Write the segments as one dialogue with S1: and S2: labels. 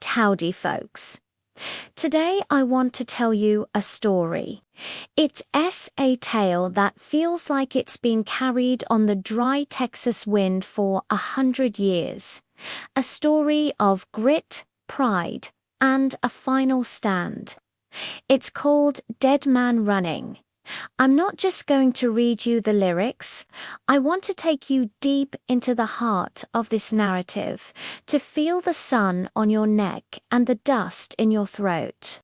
S1: But howdy, folks. Today I want to tell you a story. It's a tale that feels like it's been carried on the dry Texas wind for 100 years. A story of grit, pride, and a final stand. It's called Dead Man Running. I'm not just going to read you the lyrics. I want to take you deep into the heart of this narrative, to feel the sun on your neck and the dust in your throat.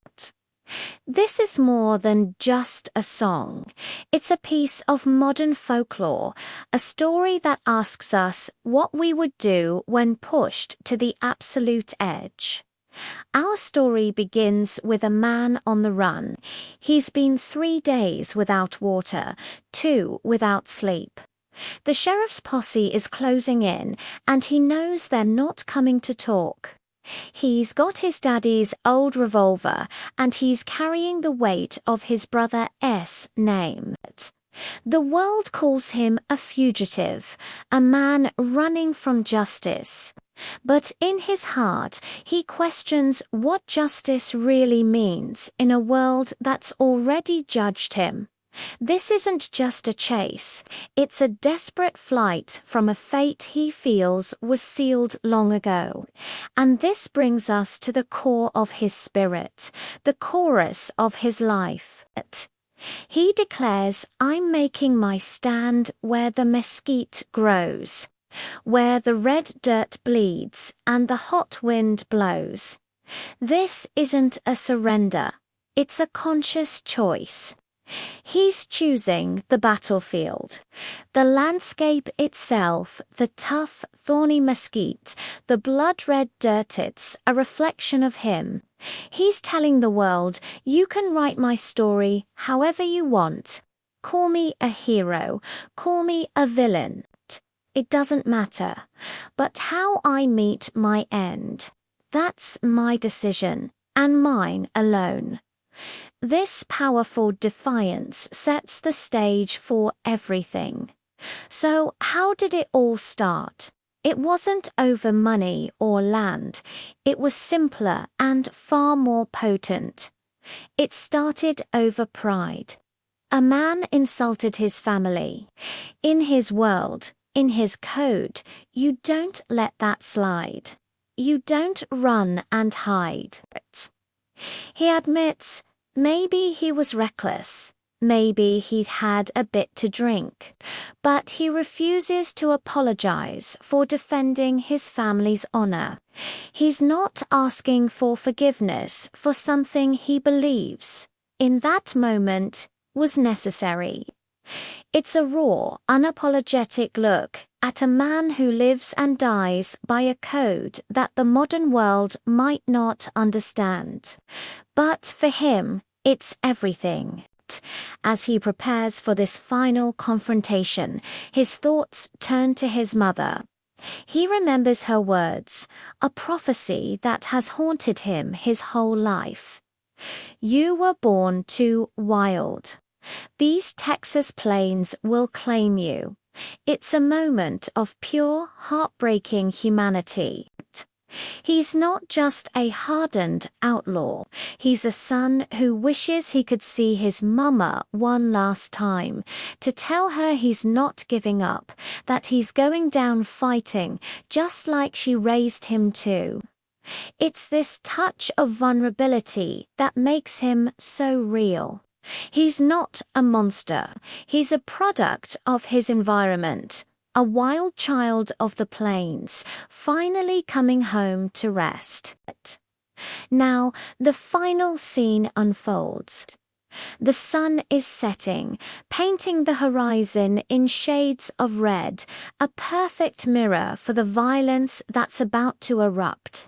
S1: This is more than just a song. It's a piece of modern folklore, a story that asks us what we would do when pushed to the absolute edge. Our story begins with a man on the run. He's been 3 days without water, 2 without sleep. The sheriff's posse is closing in, and he knows they're not coming to talk. He's got his daddy's old revolver, and he's carrying the weight of his brother S' name. The world calls him a fugitive, a man running from justice. But in his heart, he questions what justice really means in a world that's already judged him. This isn't just a chase, it's a desperate flight from a fate he feels was sealed long ago. And this brings us to the core of his spirit, the chorus of his life. He declares, "I'm making my stand where the mesquite grows, where the red dirt bleeds and the hot wind blows." This isn't a surrender, it's a conscious choice. He's choosing the battlefield, the landscape itself, the tough, thorny mesquite, the blood-red dirt. It's a reflection of him. He's telling the world, you can write my story however you want. Call me a hero, call me a villain. It doesn't matter. But how I meet my end, that's my decision, and mine alone. This powerful defiance sets the stage for everything. So how did it all start? It wasn't over money or land. It was simpler and far more potent. It started over pride. A man insulted his family. In his world, in his code, you don't let that slide. You don't run and hide. He admits, maybe he was reckless, maybe he'd had a bit to drink, but he refuses to apologize for defending his family's honor. He's not asking for forgiveness for something he believes, in that moment, was necessary. It's a raw, unapologetic look at a man who lives and dies by a code that the modern world might not understand. But for him, it's everything. As he prepares for this final confrontation, his thoughts turn to his mother. He remembers her words, a prophecy that has haunted him his whole life. "You were born too wild. These Texas plains will claim you." It's a moment of pure, heartbreaking humanity. He's not just a hardened outlaw. He's a son who wishes he could see his mama one last time, to tell her he's not giving up, that he's going down fighting, just like she raised him to. It's this touch of vulnerability that makes him so real. He's not a monster. He's a product of his environment, a wild child of the plains, finally coming home to rest. Now, the final scene unfolds. The sun is setting, painting the horizon in shades of red, a perfect mirror for the violence that's about to erupt.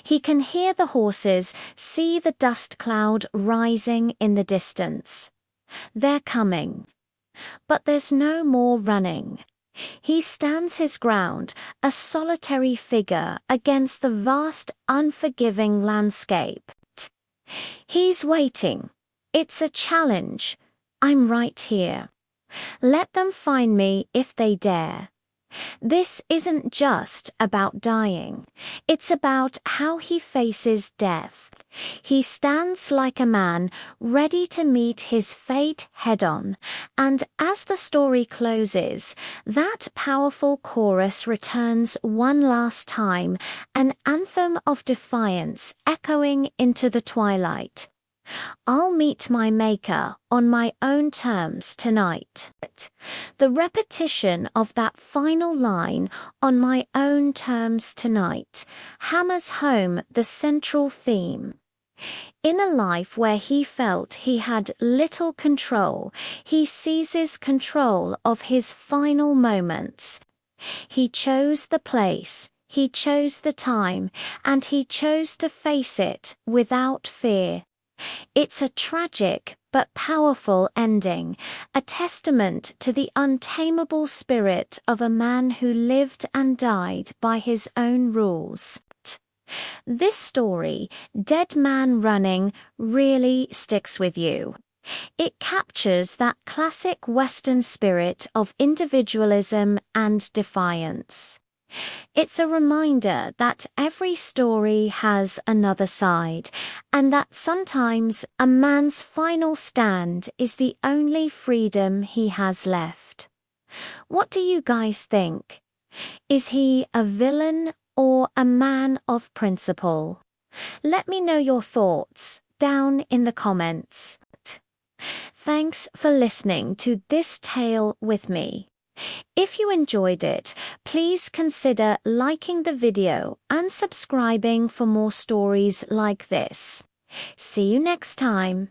S1: He can hear the horses, see the dust cloud rising in the distance. They're coming. But there's no more running. He stands his ground, a solitary figure against the vast, unforgiving landscape. He's waiting. It's a challenge. I'm right here. Let them find me if they dare. This isn't just about dying. It's about how he faces death. He stands like a man ready to meet his fate head-on, and as the story closes, that powerful chorus returns one last time, an anthem of defiance echoing into the twilight. I'll meet my maker on my own terms tonight. The repetition of that final line, "on my own terms tonight," hammers home the central theme. In a life where he felt he had little control, he seizes control of his final moments. He chose the place, he chose the time, and he chose to face it without fear. It's a tragic but powerful ending, a testament to the untamable spirit of a man who lived and died by his own rules. This story, Dead Man Running, really sticks with you. It captures that classic Western spirit of individualism and defiance. It's a reminder that every story has another side, and that sometimes a man's final stand is the only freedom he has left. What do you guys think? Is he a villain or a man of principle? Let me know your thoughts down in the comments. Thanks for listening to this tale with me. If you enjoyed it, please consider liking the video and subscribing for more stories like this. See you next time.